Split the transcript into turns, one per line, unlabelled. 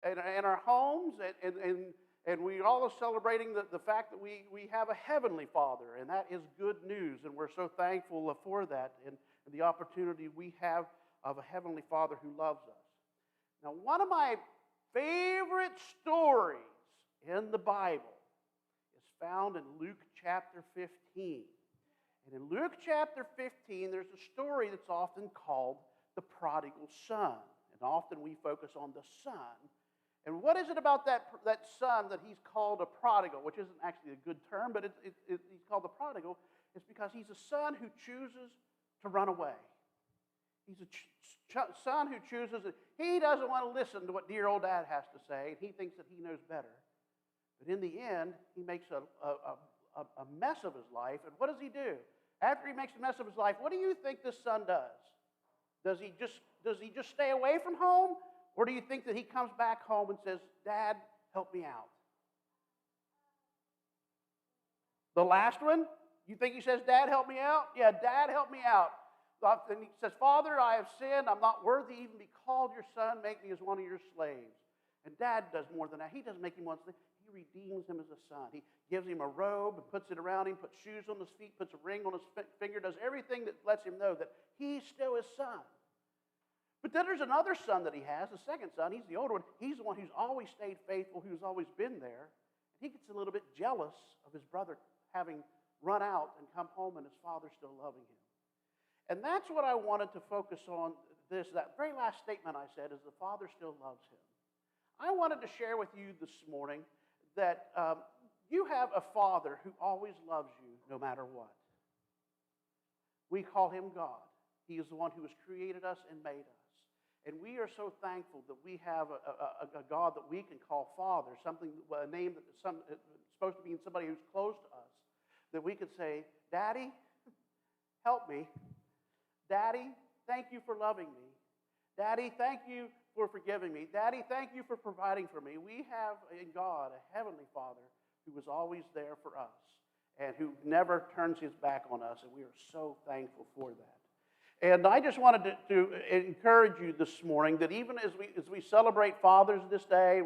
in our homes, and we all are celebrating the fact that we have a heavenly Father, and that is good news, and we're so thankful for that and the opportunity we have of a heavenly Father who loves us. Now, one of my favorite stories in the Bible is found in Luke chapter 15. And in Luke chapter 15, there's a story that's often called the prodigal son. And often we focus on the son. And what is it about that son that he's called a prodigal, which isn't actually a good term, but he's called the prodigal? It's because he's a son who chooses to run away. He's a son who chooses, he doesn't want to listen to what dear old dad has to say, and he thinks that he knows better. But in the end, he makes a mess of his life, and what does he do? After he makes a mess of his life, what do you think this son does? Does he just stay away from home? Or do you think that he comes back home and says, Dad, help me out? The last one? You think he says, Dad, help me out? Yeah, Dad, help me out. And he says, Father, I have sinned. I'm not worthy even to be called your son. Make me as one of your slaves. And Dad does more than that. He doesn't make him one slave. He redeems him as a son. He gives him a robe and puts it around him, puts shoes on his feet, puts a ring on his finger, does everything that lets him know that he's still his son. But then there's another son that he has, the second son. He's the older one. He's the one who's always stayed faithful, who's always been there. And he gets a little bit jealous of his brother having run out and come home and his father still loving him. And that's what I wanted to focus on that very last statement I said is the Father still loves him. I wanted to share with you this morning that you have a Father who always loves you no matter what. We call him God. He is the one who has created us and made us. And we are so thankful that we have a God that we can call Father, a name that's supposed to mean somebody who's close to us, that we could say, Daddy, help me. Daddy, thank you for loving me. Daddy, thank you for forgiving me. Daddy, thank you for providing for me. We have in God a heavenly Father who is always there for us and who never turns his back on us, and we are so thankful for that. And I just wanted to encourage you this morning that even as we celebrate Fathers this day,